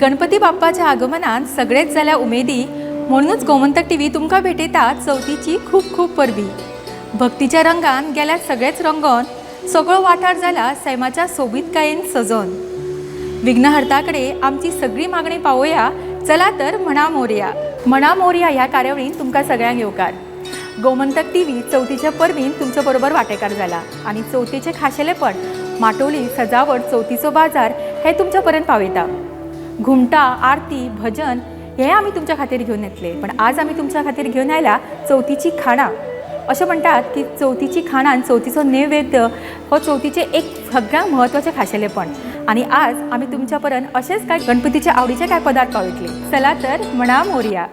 गणपती बाप्पाच्या आगमनात सगळेच जाल्या उमेदी, म्हणूनच गोमंतक टीव्ही तुमकां भेटयतात चवथीची खूप खूप परबी। भक्तीच्या रंगान गेल्या सगळेच रंगोन सगळो वाठार जाला सैमाच्या सोबीतकायेन सजोन। विघ्नहर्ताकडे आमची सगळी मागणी पावोया, चला तर म्हणा मोरया। म्हणा मोरया ह्या कार्यावळीन तुमकां सगळ्यांक येवकार। गोमंतक टीव्ही चवथीच्या परबीन तुमच्या बरोबर वांटेकार जाला आणि चवथीचे खाशेलेपण, माटोली, सजावट, चवथीचो बाजार हे तुमच्या पर्यंत पावयता। घुमटा, आरती, भजन हे आम्ही तुमच्या खातीर घेऊन येतले, पण आज आम्ही तुमच्या खातीर घेऊन आयला चवथीची खाणां। अशें म्हणटात की चवथीची खाणां, चवथीचो नैवेद्य हो चवथीचे एक सगळ्यांत म्हत्वाचें खाशेलेपण। आणि आज आम्ही तुमच्या पर्यंत असेच काय गणपतीचे आवडीचे काय पदार्थ पावयतले। चला तर म्हणा मोरया।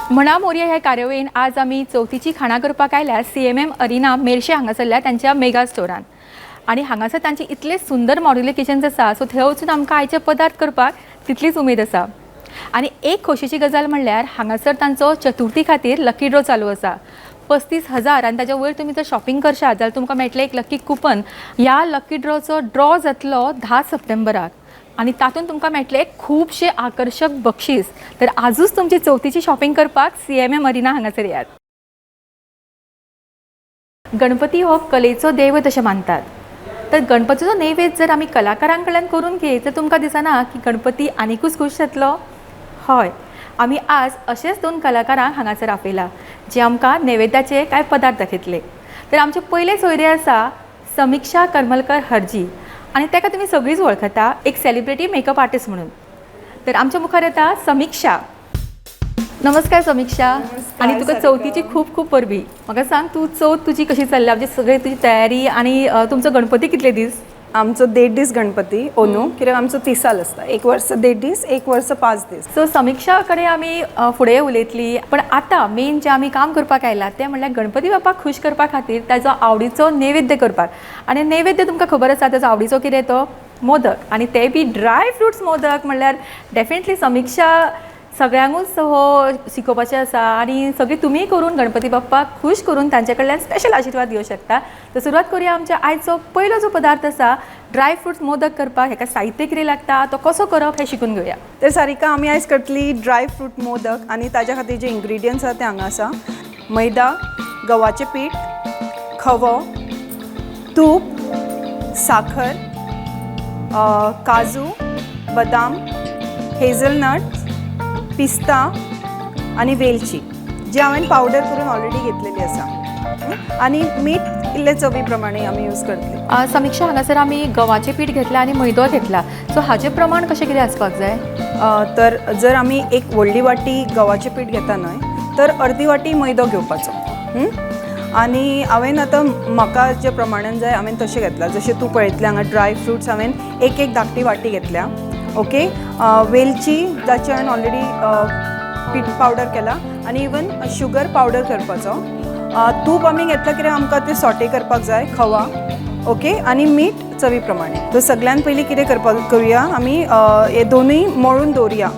म्हणा मोरया ह्या कार्यावळीन आज आम्ही चवथीची खाणां करपाक आयल्या CMM अरिना मेर्शे हांगासरल्या त्यांच्या मेगा स्टोरान। आणि हांगासर तांचे इतले सुंदर मॉड्युलर किचन्स आसा, सो थंय वचून आमकां आयचे पदार्थ करपाक तितलीच उमेद आसा। आणि एक खोशेची गजाल म्हणल्यार हांगासर तांचो चतुर्थी खातीर लकी ड्रॉ चालू आसा। 35,000 आणि ताच्या वयर तुम्ही जर शॉपिंग करशात जाल्यार तुमकां मेळटलें एक लकी कुपन। ह्या लकी ड्रॉचो ड्रॉ जातलो 10 सप्टेंबराक आणि तातूंत तुमकां मेळटले खूबशे आकर्षक बक्षीस। तर आजूच तुमची चवथीची शॉपिंग करपाक CMM अरिना हांगासर यात। गणपती हो कलेचो दैवत अशें मानतात, तर गणपतीचो नैवेद्य जर आमी कलाकारां कडल्यान करून घेत तर तुमकां दिसना की गणपती आनीकूच खूश जातलो? हय, आमी आज अशेच 2 कलाकारांक हांगासर आपयला जे आमकां नैवेद्याचे कांय पदार्थ दाखयतले। तर आमचे पयले सोयरे आसा समीक्षा करमलकर हरजी, आणि ताका तुमी सगळीच वळखता एक सेलिब्रिटी मेकअप आर्टिस्ट म्हणून। तर आमच्या मुखार येता समीक्षा। नमस्कार समीक्षा। आणि तुका चवथीची खूप खूप परबी। म्हाका सांग, तू चवथ तुजी कशी चल्ल्या, म्हणजे सगळी तुजी तयारी आणि तुमचो गणपती कितले दीस? आमचो 1.5 दीस गणपती ओनू, कित्याक आमचो 30 साल आसता। 1 वर्स 1.5 दीस, 1 वर्स 5 दीस। सो समीक्षा कडेन आमी फुडें उलयतली, पण आतां मेन जे आमी काम करपाक आयला तें म्हणल्यार गणपती बाप्पाक खूश करपा खातीर ताजो आवडीचो नैवेद्य करपाक। आणि नैवेद्य तुमकां खबर आसा ताजो आवडीचो कितें तो मोदक, आणि ते बी ड्राय फ्रुट्स मोदक। म्हणल्यार डेफिनेटली समीक्षा सगळ्यांकूच हो शिकोवपाचें आसा, आणि सगळी तुमी करून गणपती बाप्पाक खूश करून तांचे कडल्यान स्पेशल आशिर्वाद घेवंक शकता। तर सुरवात करूया आमच्या आयचो पयलो जो पदार्थ आसा ड्राय फ्रुट्स मोदक करपाक। हेका साहित्य कितें लागता, तो कसो करप हे शिकून घेवया। तर सारिका, आमी आयज करतली ड्राय फ्रूट मोदक, आणि ताज्या खातीर जे इंग्रेडियंट्स आसा ते हांगा आसा। मैदा, गव्हाचें पीठ, खवो, तूप, साखर, काजू, बदाम, हेझलनट, पिस्ता आणि वेलची, जी हांवें पावडर करून ऑलरेडी घेतलेली आसा, आणि मीठ इल्ले चवी प्रमाणे आमी यूज करतली। समीक्षा, हांगासर आमी गव्हाचें पीठ घेतला आणि मैदो घेतला, सो हाजें प्रमाण कशें कितें आसपाक जाय? तर जर आमी एक व्हडली वाटी गव्हाचें पीठ घेता न्हय, तर अर्दी वाटी मैदो घेवपाचो। आणि हांवें आतां म्हाका जे प्रमाणान जाय हांवें तशें घेतला। जशें तूं पळयतलें हांगा ड्राय फ्रुट्स हांवें एक धाकटी वाटी घेतल्या। ओके, वेलची जाची हांवें ऑलरेडी पीठ पावडर केला, आणि इवन शुगर पावडर करपाचो। तूप आमी घेतला कित्याक आमकां ते सॉटे करपाक जाय, खवा, ओके, आणि मीठ चवी प्रमाणे। तर सगळ्यान पयलीं कितें करूया, आमी हे दोनूय मळून दवरुया।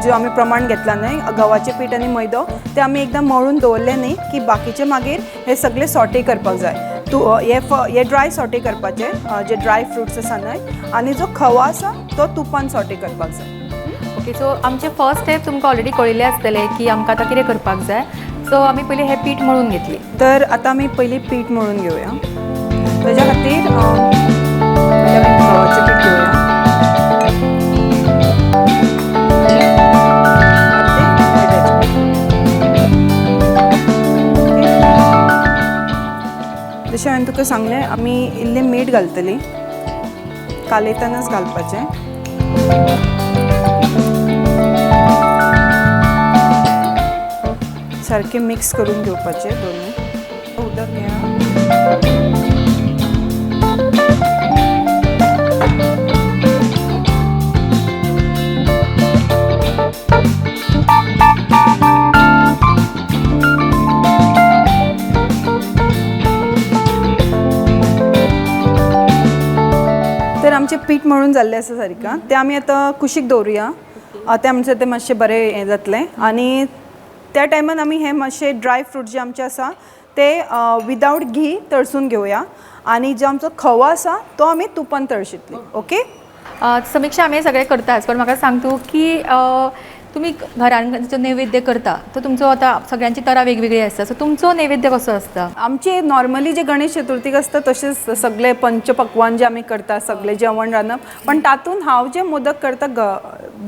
जो आमी प्रमाण घेतला न्हय गव्हाचें पीठ आनी मैदो, ते आमी एकदां मळून दवरले न्ही की बाकीचे मागीर हे सगळे सॉटे करपाक जाय। हे ड्राय सॉटे करपाचे जे ड्राय फ्रुट्स आसा न्हय, आनी जो खवा आसा तो तुपान सॉटे करपाक जाय। ओके, सो आमचे फर्स्ट स्टेप तुमकां ऑलरेडी कळिल्लें आसतलें की आमकां आतां कितें करपाक जाय। सो आमी पयलीं हें पीठ मळून घेतली। तर आतां आमी पयलीं पीठ मळून घेवया। ताज्या खातीर गव्हाचें पीठ घेवया। जशें हांवें तुका सांगलें, आमी इल्लें मीठ घालतलीं, कालयतनाच घालपाचें। सारकें मिक्स करून घेवपाचें दोनूय। उदक घेया। तर आमचें पीठ मळून जाल्लें आसा सारिका, तें आमी आतां कुशीक दवरुया। तें आमचें तें मातशें बरें हें जातलें, आनी त्या टायमान आमी हे मातशे ड्राय फ्रूट जे आमचे आसा ते विदाउट घी तळसून घेवया आणि जो आमचो खवो आसा तो आमी तुपान तळशितली. ओके. समीक्षा आम्ही सगळे करताच पण म्हाका सांग तूं की तुम्ही घरान जो नैवेद्य करता तो तुमचो आता सगळ्यांची तरा वेगवेगळी आसता सो तुमचो नैवेद्य कसो आसता? आमचे नॉर्मली जे गणेश चतुर्थीक आसता तशेंच सगळे पंचपक्वान जे आमी करता सगळे जेवण रांदप, पण तातूंत हांव जे मोदक करता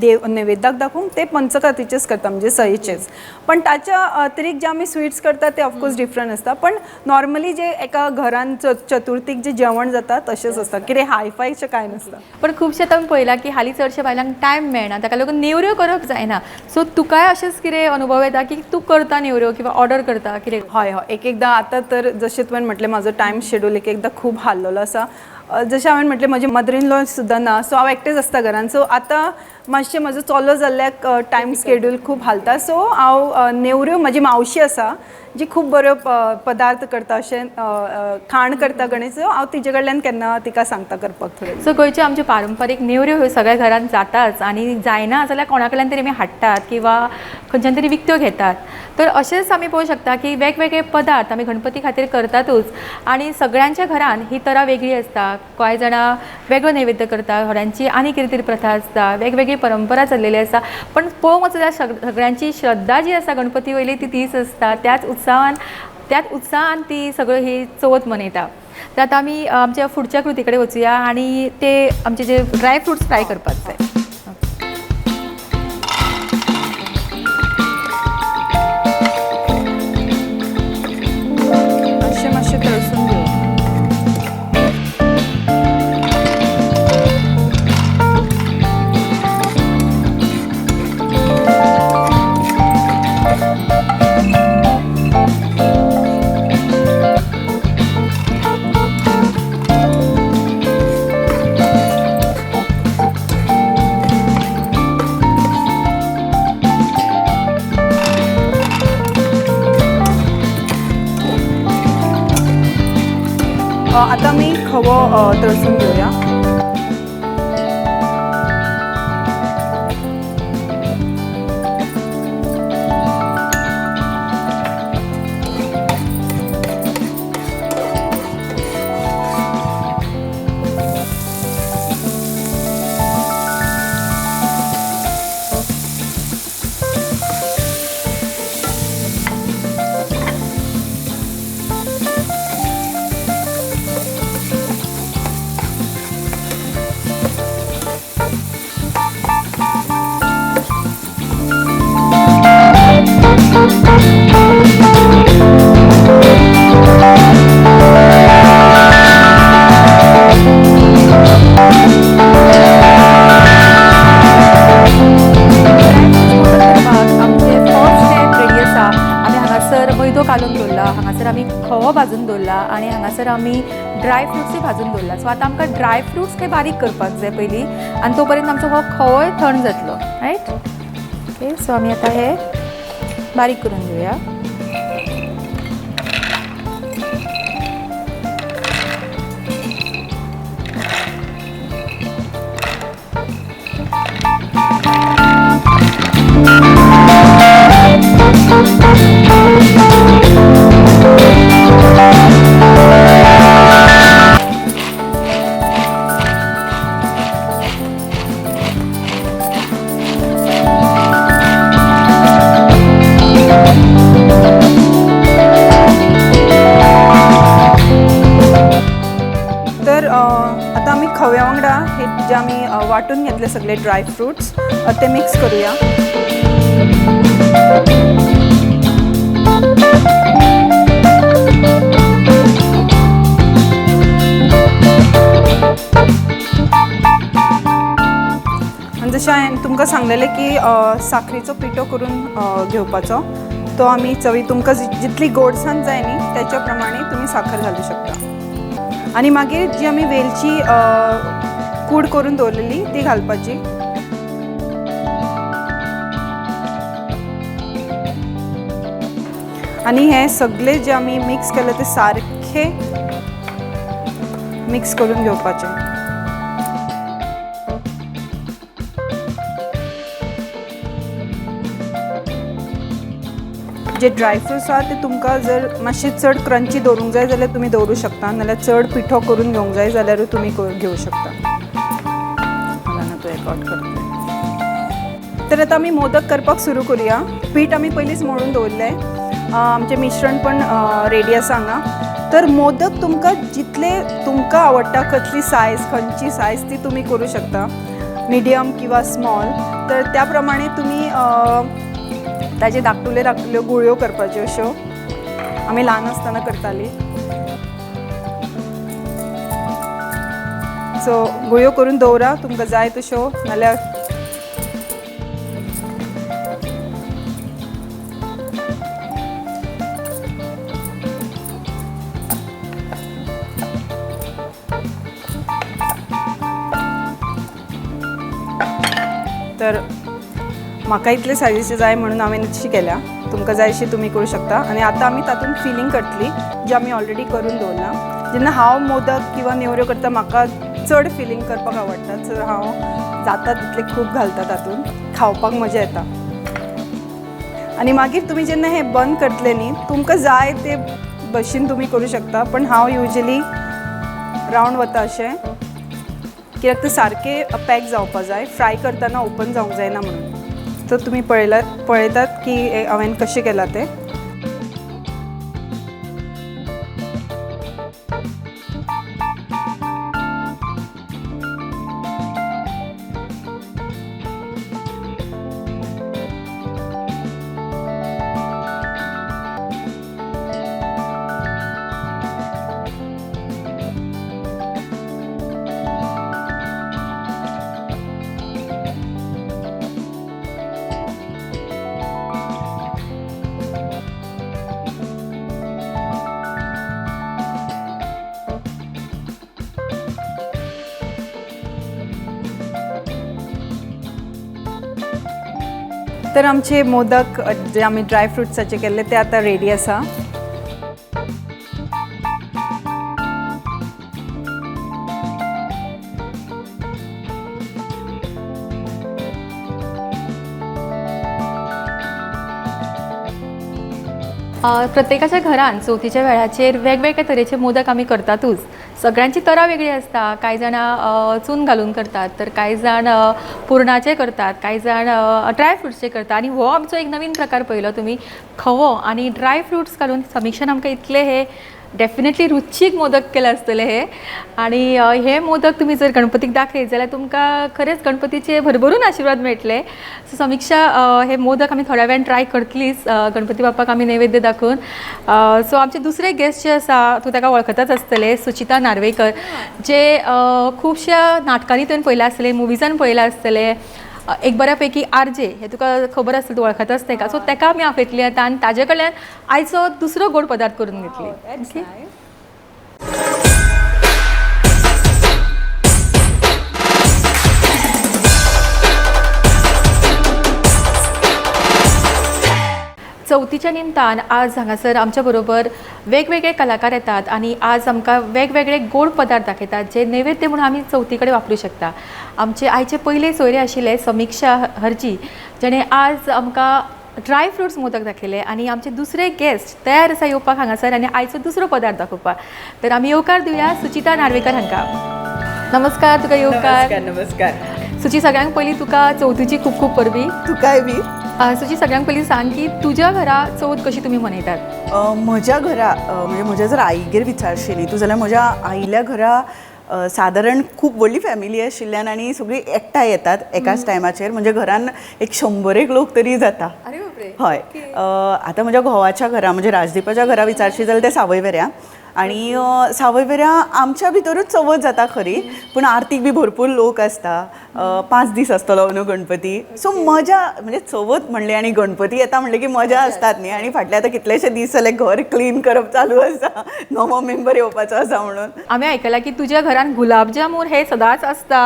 देव नैवेद्याक दाखोवंक ते पंचकातीचेच करता म्हणजे सयेचेच. पण ताच्या अतिरिक्त जे आमी स्वीट्स करता ते ऑफकोर्स डिफरंट आसता, पण नॉर्मली जे एका घरान चतुर्थीक जे जेवण जाता तशेंच आसता, कितें हायफायचें कांय नासता. पण खुबशे आतां पळयलां की हालीं चडशे बायलांक टायम मेळना ताका लागून नेवऱ्यो करप जायना. सो तुकाय अशेंच कितें अनुभव येता की तूं करता नेवऱ्यो किंवा ऑर्डर करता कितें? हय हय, एकदां आतां तर जशें तुवें म्हटलें म्हाजो टायम शेड्यूल एकदां खूब हाल्लेलो आसा. जशें हांवें म्हटलें म्हजी मदर इन लॉ सुद्दां ना, सो हांव एकटेंच आसता घरान. सो आतां मातशें म्हजो चलो जाल्ल्याक टायम शेड्यूल खूब हालता. सो हांव नेवऱ्यो म्हजी मावशी आसा जी खूब बऱ्यो पदार्थ करता, अशें खाण करता गणेश, हांव तिचे कडल्यान केन्ना तिका सांगता करपाक थोडें. सो गोंयचे आमचे पारंपारीक नेवऱ्यो ह्यो सगळ्या घरान जाताच आनी जायना जाल्यार कोणा कडल्यान तरी आमी हाडटात किंवा खंयच्यान तरी विकत्यो घेतात. तर अशेंच आमी पळोवंक शकता की वेगवेगळे पदार्थ आमी गणपती खातीर करतातूच आनी सगळ्यांच्या घरान ही तरा वेगळी आसता. कांय जाणां वेगळो नैवेद्य करता, थोड्यांची आनी कितें तरी प्रथा आसता, वेगवेगळी परंपरा चल्लेली आसा. पण पळोवंक वचत जाल्यार सगळ्यांची श्रद्धा जी आसा गणपती वयली ती तीच आसता. त्याच उत्साहान ती सगळं ही चवथ मनयता. तर आतां आमी आमच्या फुडच्या कृती कडेन वचुया आनी ते आमचे जे ड्राय फ्रुट्स फ्राय करपाक जाय. मातशें तळसून घेवया. आता मी खवो तळसून घेऊया. घालून दवरला, हांगासर आमी खवो भाजून दवरला आनी हांगासर आमी ड्राय फ्रुट्सूय भाजून दवरला. सो आतां आमकां ड्राय फ्रुट्स हे बारीक करपाक जाय पयलीं आनी तो पर्यंत आमचो हो खवोय थंड जातलो. रायट. ओके. सो आमी आतां हे बारीक करून घेवया. आता आम्ही खव्या वांगडा हे जे आम्ही वाटून घेतले सगळे ड्राय फ्रुट्स ते मिक्स करूया. आणि जशें हांवें तुमकां सांगलेलें की साखरेचो पिठो करून घेवपाचो. तो आमी चवी तुमकां जितली गोडसाण जाय न्ही त्याच्या प्रमाणे तुम्ही साखर घालू शकता. आणि मागीर जी आमी वेलची कूड करून दवरलेली ती घालपाची. आणि हे सगळे जे आमी मिक्स केले ते सारखे मिक्स करून घेवपाचे. जे ड्रायफ्रुट्स आहा ते तुमकां जर मातशी चड क्रंची दवरूंक जाय जाल्यार तुमी दवरूं शकता, नाल्यार चड पिठो करून घेवंक जाय जाल्यारूय तुमी घेवं शकता. मला तो रेकॉर्ड करते. तर आता आमी मोदक करपाक सुरू करूया. पीठ आमी पयलींच मळून दवरलें. आमचें मिश्रण पण रेडी आसा हांगा. तर मोदक तुमकां जितले तुमकां आवडटा कसली सायज खंयची सायज ती तुमी करूं शकता, मिडियम किंवा स्मॉल. तर त्या प्रमाणे तुमी ताजे धाकटुल्यो गुळयो करपाच्यो अश्यो आमी ल्हान आसतना करतालीं. सो गुळयो करून दवरा तुमकां जाय तश्यो, नाल्यार तर म्हाका इतले सायजीचे जाय म्हणून हांवें इतशी केल्या. तुमकां जाय अशी तुमी करूं शकता. आनी आतां आमी तातूंत फिलींग करतली जी आमी ऑलरेडी करून दवरला. जेन्ना हांव मोदक किंवा नेवऱ्यो करता म्हाका चड फिलींग करपाक आवडटा, सो हांव जाता तितले खूब घालता तातूंत, खावपाक मजा येता. आनी मागीर तुमी जेन्ना हें बंद करतले न्ही, तुमकां जाय ते भशेन तुमी करूं शकता. पण हांव युजली रावंड वता अशें, कित्याक ते सारके पॅक जावपाक जाय, फ्राय करतना ओपन जावंक जायना म्हणून. तर तुमी पळयतात की हांवें कशें केलां तें. तर आमचे मोदक जे आमी ड्रायफ्रुट्साचे केल्ले ते आतां रेडी आसा. प्रत्येकाच्या घरान चवथीच्या वेळाचेर वेगवेगळे तरेचे मोदक आमी करतातूच. सगळ्यांची तरा वेगळी आसता. कांय जाणां चून घालून करतात, तर कांय जाण पुरणाचे करतात, कांय जाण ड्रायफ्रुट्सचे करतात. आनी हो आमचो एक नवीन प्रकार पळयलो तुमी, खवो आनी ड्रायफ्रुट्स घालून समीक्षान आमकां इतले हे डेफिनेटली रुचीक मोदक केले आसतले हे. आनी हे मोदक तुमी जर गणपतीक दाखयत जाल्यार तुमकां खरेंच गणपतीचे भरभरून आशिर्वाद मेळटले. सो समीक्षा हे मोदक आमी थोड्या वेळान ट्राय करतलीच गणपती बाप्पाक आमी नैवेद्य दाखोवन. सो आमचे दुसरे गेस्ट जे आसा तूं ताका वळखताच आसतले, सुचिता नार्वेकर, जे खुबश्या नाटकांनी तुवें पळयला आसतले, मुविजान पळयला आसतले. एक बऱ्यापैकी आरजे हे तुका खबर आसता, तूं वळखताच ताका. सो ताका आमी आपयतली आतां आनी ताजे कडल्यान आयचो दुसरो गोड पदार्थ करून घेतली. चवथीच्या निमतान आज हांगासर आमच्या बरोबर वेगवेगळे कलाकार येतात आनी आज आमकां वेगवेगळे गोड पदार्थ दाखयतात जे नैवेद्य म्हणून आमी चवथी कडेन वापरूं शकता. आमचे आयचे पयले सोयरे आशिल्ले समीक्षा हरजी, जेणे आज आमकां ड्रायफ्रुट्स मोदक दाखयले. आनी आमचे दुसरे गेस्ट तयार आसा येवपाक हांगासर आनी आयचो दुसरो पदार्थ दाखोवपाक. तर आमी येवकार दिवया सुचिता नार्वेकर हांकां. नमस्कार, तुका येवकार. नमस्कार. सुची, सगळ्यांक पयलीं तुका चवथीची खूब खूब परबी. तुकाय बी. सुची, सगळ्यांक पयलीं सांग की तुज्या घरा चवथ कशी तुमी मनयतात? म्हज्या घरा म्हणजे म्हज्या जर आईगेर विचारशीत तूं जाल्यार म्हज्या आईल्या घरा सादारण खूब व्हडली फॅमिली आशिल्ल्यान आनी सगळीं एकठांय येतात एकाच टायमाचेर. म्हणजे घरान एक 100 लोक तरी जाता. हय. आतां म्हज्या घोवाच्या घरा म्हणजे राजदीपाच्या घरा विचारशी जाल्यार ते सावयवेऱ्या. आनी सावयवेऱ्या आमच्या भितरूच चवथ जाता खरी, पूण आरतीक बी भरपूर लोक आसता. 5 दीस आसतलो न्हू गणपती. सो मजा म्हणजे चवथ म्हणले आनी गणपती येता म्हणले की मजा आसतात न्ही. आनी फाटले आतां कितलेशे दीस जाले घर क्लीन करप चालू आसा, नवो मेंबर येवपाचो आसा म्हणून. आमी आयकलां की तुज्या घरान गुलाब जामून हे सदांच आसता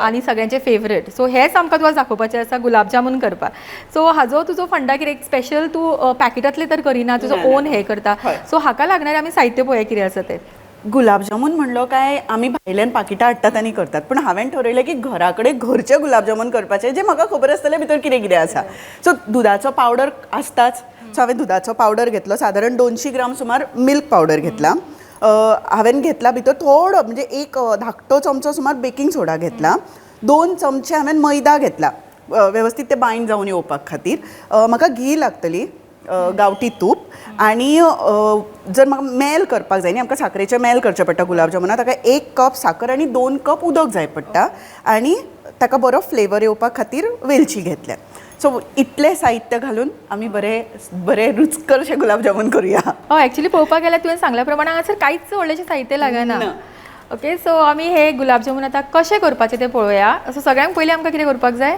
आनी सगळ्यांचे फेवरेट. सो हेच आमकां तुका दाखोवपाचें आसा, गुलाब जामून करपाक. सो हाजो तुजो फंडा कितें स्पेशल तूं पॅकेटांतले तर करिना, तुजो ओन हे करता. सो हाका लागणारे आमी साहित्य पळोवया कितें आसा तें. गुलाब जामून म्हणलो काय आमी भायल्यान पाकिटां हाडटात आनी करतात, पूण हांवें ठरयलें की घरा कडेन घरचे गुलाब जामून करपाचे जे म्हाका खबर आसतले भितर कितें कितें आसा. सो दुदाचो पावडर आसताच, सो हांवें दुदाचो पावडर घेतलो, सादारण 200 ग्राम सुमार मिल्क पावडर घेतला. हांवें घेतला भितर थोडो म्हणजे एक धाकटो चमचो सुमार बेकिंग सोडा घेतला. 2 चमचे हांवें मैदा घेतला वेवस्थीत ते बायंड जावन येवपाक खातीर. म्हाका घी लागतली, गांवठी तूप, आनी जर म्हाका मेल करपाक जाय न्ही, आमकां साखरेचें मेल करचें पडटा गुलाब जामुनाक, ताका 1 कप साखर आनी 2 कप उदक जाय पडटा, आनी ताका बरो फ्लेवर येवपाक खातीर वेलची घेतल्या. सो इतलें साहित्य घालून आमी बरे रुचकरशे गुलाब जामून करुया. ॲक्च्युली पळोवपाक गेल्यार तुवें सांगल्या प्रमाणे हांगासर कांयच व्हडलेशें साहित्य लागना. ओके, सो आमी हे गुलाब जामून आतां कशें करपाचें तें पळोवया. सो सगळ्यांत पयलीं आमकां कितें करपाक जाय?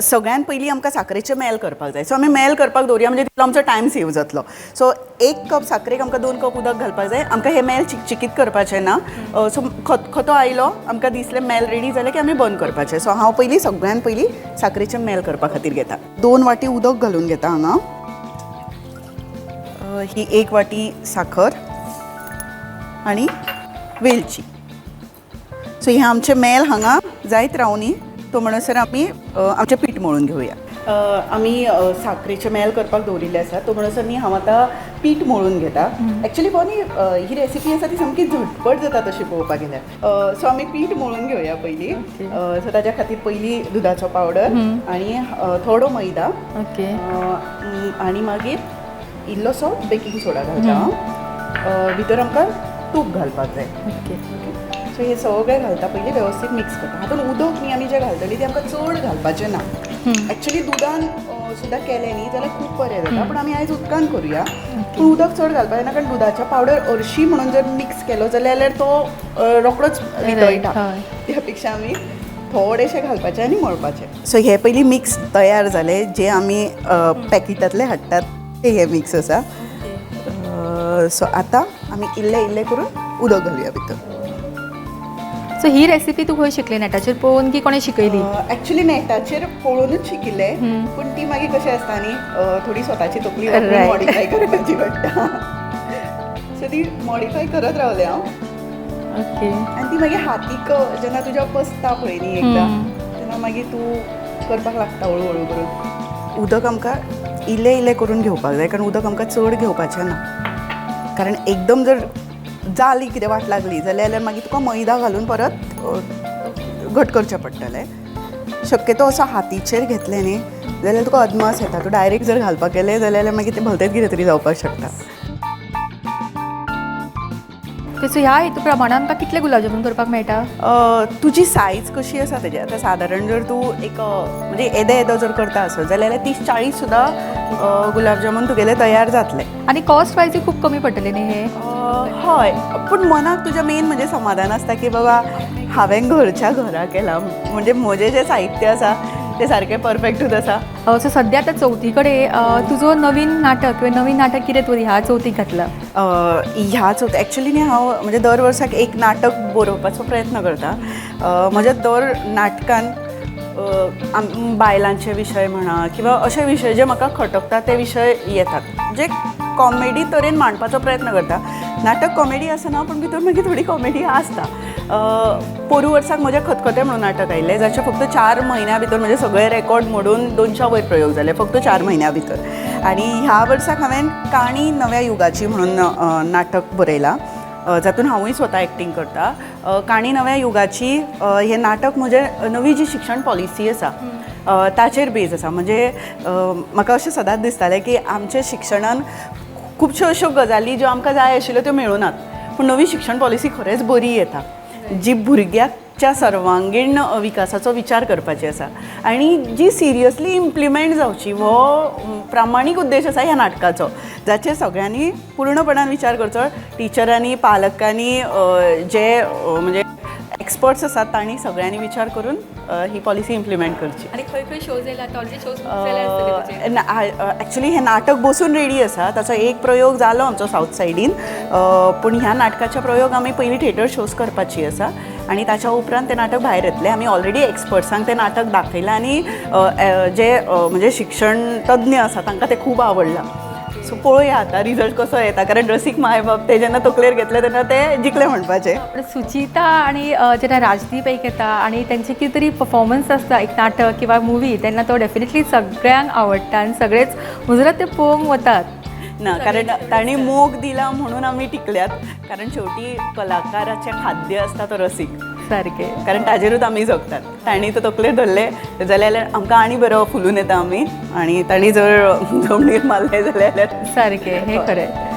सगळ्यात पयलीं आमकां साखरेचें मेल करपाक जाय. सो आमी मेल करपाक दवरया, म्हणजे तितलो आमचो टायम सेव जातलो. सो 1 कप साखरेक आमकां 2 कप उदक घालपाक जाय. आमकां हे मेल चिकचिकीत करपाचें ना. सो खतो आयलो, आमकां दिसलें मेल रेडी जालें की आमी बंद करपाचें. सो हांव पयलीं सगळ्यात पयलीं साखरेचें मेल करपा खातीर घेता. 2 वाटी उदक घालून घेता हांगा. ही 1 वाटी साखर आनी वेलची. सो हे आमचे मेल हांगा जायत रावनी, तो म्हणसर आमी आमचें पीठ मळून घेवया. आमी साखरेचें मेल करपाक दवरिल्लें आसा, तो म्हणसर न्ही हांव आतां पीठ मळून घेता. एक्चुली न्ही ही रेसिपी आसा ती सामकी झटपट जाता तशी पळोवपाक गेल्यार. सो आमी पीठ मळून घेवया पयलीं. सो ताच्या खातीर पयलीं दुदाचो पावडर आनी थोडो मैदा, ओके, आनी मागीर इल्लोसो बेकिंग सोडा घालता. भितर आमकां तूप घालपाक जाय. ओके. सो हे सगळें घालता पयलीं वेवस्थीत मिक्स करता. हातूंत उदक न्ही आमी जें घालतलीं तें आमकां चड घालपाचें ना. एक्चुली दुदान सुद्दां केलें न्ही जाल्यार खूब बरें जाता, पूण आमी आयज उदकान करुया. पूण उदक चड घालपाचें ना, कारण दुदाचो पावडर हरशीं म्हणून जर मिक्स केलो जाल्यार तो रोखडोच वितळटा. त्या पेक्षा आमी थोडेशें घालपाचें आनी मळपाचें. सो हे पयलीं मिक्स तयार जालें, जे आमी पॅकेटांतले हाडटात ते हे मिक्स आसा. सो आतां आमी इल्लें इल्लें करून उदक घालुया भितर. सो ही रेसिपी तूं खंय शिकली? नेटाचेर पळोवन की कोणें शिकयली? एक्चुली नेटाचेर पळोवनूच शिकिल्लें, पूण ती मागीर कशें आसता न्ही, थोडी स्वताची तकली मॉडिफाय करपाची पडटा. सो ती मॉडिफाय करत रावलें हांव. ओके. आनी ती मागीर हातीक जेन्ना तुज्या बसता पळय न्ही एकदां, तेन्ना मागीर तूं करपाक लागता हळू करून. उदक आमकां इल्लें इल्लें करून घेवपाक जाय, कारण उदक आमकां चड घेवपाचें ना. कारण एकदम जर जाली कितें वाट लागली जाल्यार मागीर तुका मैदा घालून परत घट करचें पडटलें. शक्यतो असो हातीचेर घेतलें न्ही जाल्यार तुका अदमास येता. तूं डायरेक्ट जर घालपाक गेलें जाल्यार मागीर तें भलतेंच कितें तरी जावपाक शकता. सो ह्या हेतू प्रमाणे आमकां कितले गुलाब जामून करपाक मेळटा? तुजी सायज कशी आसा तेजी. आतां सादारण जर तूं एक म्हणजे येदो जर करता आसत जाल्यार 30-40 सुद्दां गुलाब जामून तुगेले तयार जातले. आनी कॉस्ट वायजूय खूब कमी पडटले न्ही हे? हय, पूण मनाक तुज्या मेन म्हणजे समाधान आसता की बाबा हांवें घरच्या घरा केलां, म्हणजे म्हजें जें साहित्य आसा तें सारकें परफेक्टूच आसा. सो सद्या आतां चवथी कडेन तुजो नवीन नाटक किंवा नवीन नाटक कितें तरी ह्या चवथीक घातला? ह्या चवथी एक्चुली न्ही हांव म्हणजे दर वर्साक एक नाटक बरोवपाचो प्रयत्न करता. म्हज्या दर नाटकान बायलांचे विशय म्हणा किंवा अशे विशय जे म्हाका खटकता ते विशय येतात, जे कॉमेडी तरेन मांडपाचो प्रयत्न करता. नाटक कॉमेडी आसना, पूण भितर मागीर थोडी कॉमेडी आसता. पोरू वर्साक म्हजें खतखतें म्हणून नाटक आयिल्लें, जाचे फक्त 4 म्हयन्या भितर म्हणजे सगळे रेकॉर्ड मोडून 200 वयर प्रयोग जाले फक्त 4 म्हयन्या भितर. आनी ह्या वर्साक हांवें काणी नव्या युगाची म्हणून नाटक बरयलां, जातून हांवूय स्वता एक्टींग करता. काणी नव्या युगाची हें नाटक म्हजें नवी जी शिक्षण पॉलिसी आसा ताचेर बेज आसा. म्हणजे म्हाका अशें सदांच दिसतालें की आमच्या शिक्षणान खुबश्यो अश्यो गजाली ज्यो आमकां जाय आशिल्ल्यो त्यो मेळूनात, पूण नवी शिक्षण पॉलिसी खरेंच बरी येता, जी भुरग्याच्या सर्वांगीण विकासाचो विचार करपाची आसा आनी जी सिरियसली इम्प्लिमेंट जावची हो प्रामाणीक उद्देश आसा ह्या नाटकाचो, जाचेर सगळ्यांनी पूर्णपणान विचार करचो. टिचरांनी, पालकांनी, जे म्हणजे एक्सपर्ट्स आसात तांणी सगळ्यांनी विचार करून ही पॉलिसी इम्प्लिमेंट करची. आनी खंय खंय शोज येयला? ऑलरेडी शोज एक्चुली हें नाटक बसून रेडी आसा. ताचो एक प्रयोग जालो आमचो सावथ सायडीन, पूण ह्या नाटकाचे प्रयोग आमी पयलीं थिएटर शोज करपाची आसा आनी ताच्या उपरांत तें नाटक भायर येतलें. आमी ऑलरेडी एक्सपर्ट्सांक तें नाटक दाखयलां आनी जे म्हणजे शिक्षण तज्ञ आसा तांकां तें खूब आवडलां. सो पळोवया आतां रिजल्ट कसो येता, कारण रसीक माय बाप ते जेन्ना तकलेर घेतले तेन्ना ते जिखले म्हणपाचे. पण सुचिता आणि जेन्ना राजदीप एक येता आणि तेंचे कितें तरी परफॉर्मन्स आसता एक नाटक किंवा मुवी, तेन्ना तो डेफिनेटली सगळ्यांक आवडटा आनी सगळेच मुजरत ते पळोवंक वतात. ना, कारण तांणी मोग दिला म्हणून आमी टिकल्यात, कारण शेवटी कलाकाराचें खाद्य आसता तो रसीक, सारके. कारण ताजेरूच आमी जगतात. तांणी तो तकलेर धरले जाल्यार आमकां आनी बरो फुलून येता आमी, आनी तांणी जर जमनीर मारले जाल्यार सारके, हे खरें.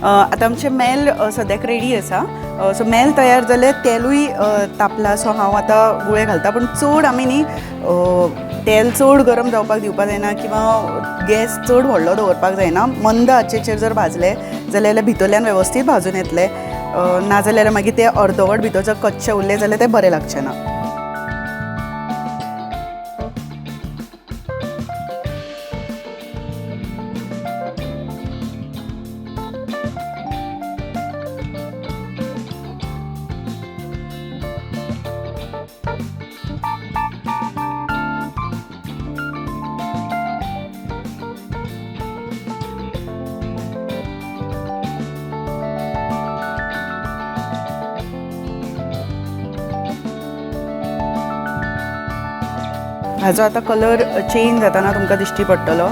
आतां आमचें मेल सद्याक रेडी आसा. सो मेल तयार जाले, तेलूय तापला. सो हांव आतां गुळे घालता, पूण चड आमी न्ही तेल चड गरम जावपाक दिवपाक जायना किंवा गॅस चड व्हडलो दवरपाक जायना. मंद आंचेचेर जर भाजले जाल्यार भितरल्यान वेवस्थीत भाजून येतले, नाजाल्यार मागीर ते अर्दवट भितर जर कच्चे उरले जाल्यार ते बरें लागचे ना. हाजो आतां कलर चेंज जाताना तुमकां दिश्टी पडटलो.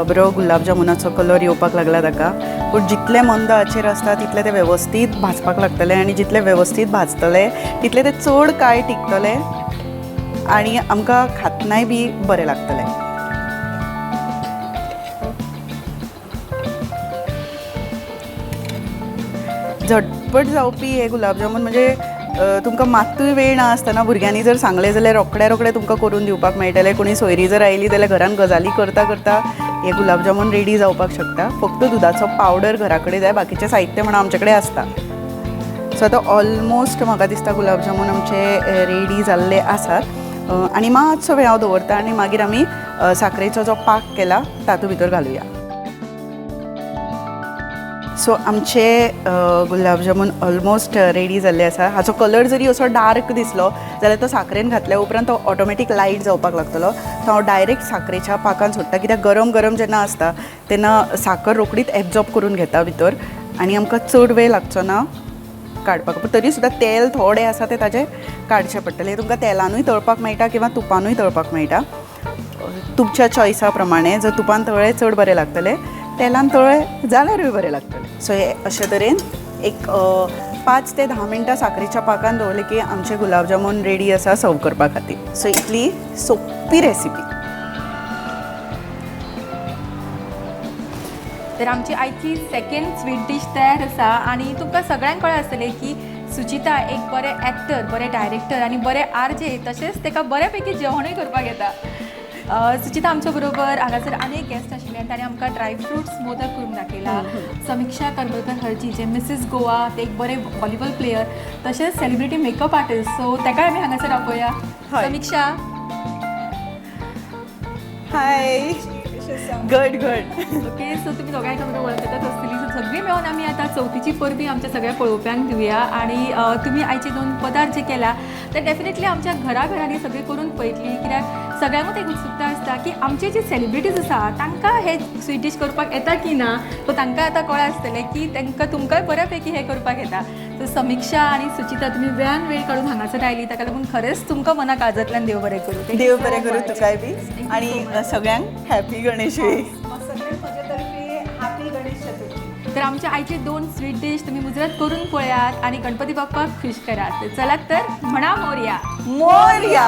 बरो गुलाब जामुनाचो कलर येवपाक लागला ताका. पूण जितले मंद आचेर आसता तितले ते वेवस्थीत भाजपाक लागतले, आनी जितले वेवस्थीत भाजतले तितले ते चड काळ टिकतले आनी आमकां खातनाय बी बरें लागतलें. झटपट जावपी हे गुलाब जामून म्हणजे तुमकां मात्तूय वेळ ना आसतना भुरग्यांनी जर सांगलें जाल्यार रोखडे तुमकां करून दिवपाक मेळटलें. कोणी सोयरी जर आयली जाल्यार घरान गजाली करता करता हे गुलाब जामून रेडी जावपाक शकता. फक्त दुदाचो पावडर घरा कडेन जाय, बाकीचें साहित्य म्हणून आमचे कडेन आसता. सो आतां ऑलमोस्ट म्हाका दिसता गुलाब जामून आमचे रेडी जाल्ले आसात, आनी मातसो वेळ हांव दवरता आनी मागीर आमी साखरेचो जो पाक केला तातूंत भितर घालुया. सो आमचे गुलाब जामून ऑलमोस्ट रेडी जाल्ले आसा. हाचो कलर जरी असो डार्क दिसलो जाल्यार तो साखरेन घातल्या उपरांत तो ऑटोमॅटीक लायट जावपाक लागतलो. तो हांव डायरेक्ट साखरेच्या पाकान सोडटा, कित्याक गरम गरम जेन्ना आसता तेन्ना साखर रोखडीच एब्जॉर्ब करून घेता भितर आनी आमकां चड वेळ लागचो ना काडपाक. पूण तरी सुद्दां तेल थोडें आसा तें ताजें काडचें पडटलें. तुमकां तेलानूय तळपाक मेळटा किंवा तुपानूय तळपाक मेळटा, तुमच्या चॉयसा प्रमाणे. जर तुपान तळ्ळें चड बरें लागतलें, तेलान तळ्ळें जाल्यारूय बरें लागतलें. सो हे अशे तरेन एक 5 ते 10 मिनटां साखरेच्या पाकान दवरले की आमचे गुलाब जामून रेडी आसा सर्व करपा खातीर. सो इतली सोंपी रेसिपी. तर आमची आयची सेकंड स्वीट डीश तयार आसा आनी तुमकां सगळ्यांक कळ्ळें आसतलें की सुचिता एक बरे एक्टर, बरे डायरेक्टर आनी बरे आरजे, तशेंच ताका बऱ्यापैकी जेवणूय करपाक येता. सुचिता आमच्या बरोबर हांगासर आनी गेस्ट आशिल्ले आनी ताणें आमकां ड्रायफ्रुट्स मोदक करून दाखयला. समीक्षा करमळकर हरजी जे मिसीस गोवा, ते एक बरे व्हॉलीबॉल प्लेयर, तशेंच सेलिब्रिटी मेकअप आर्टिस्ट. सो ताकाय आमी हांगासर आपयया. समीक्षा, हाय. गुड. ओके. सो तुम्ही दोगांयच्या बरोबर वळखतच आसतली. सो सगळीं मेळून आमी आतां चवथीची परबी आमच्या सगळ्या पळोवप्यांक दिवया. आनी तुमी आयचे 2 पदार्थ जे केला ते डेफिनेटली आमच्या घराघरांनी सगळीं करून पळयतलीं, कित्याक सगळ्यांकूच एक उत्सुकता आसता की आमचे जे सेलिब्रिटीज आसा तांकां हे स्वीट डीश करपाक येता की ना. सो तांकां आतां कळ्ळें आसतलें की तांकां तुमकांय बऱ्यापैकी हे करपाक येता. सो समीक्षा आनी सुचिता, तुमी वेळान वेळ काडून हांगासर आयली, ताका लागून खरेंच तुमकां मनाक काळजांतल्यान देव बरें करूं. देव बरें करूं तुकाय बी, आनी सगळ्यांक हॅपी गणेशूय. तर आमच्या आयचे 2 स्वीट डीश तुम्ही मुजरत करून पळयात आणि गणपती बाप्पाक खुश करात. चलात तर म्हणा मोरया. मोरया.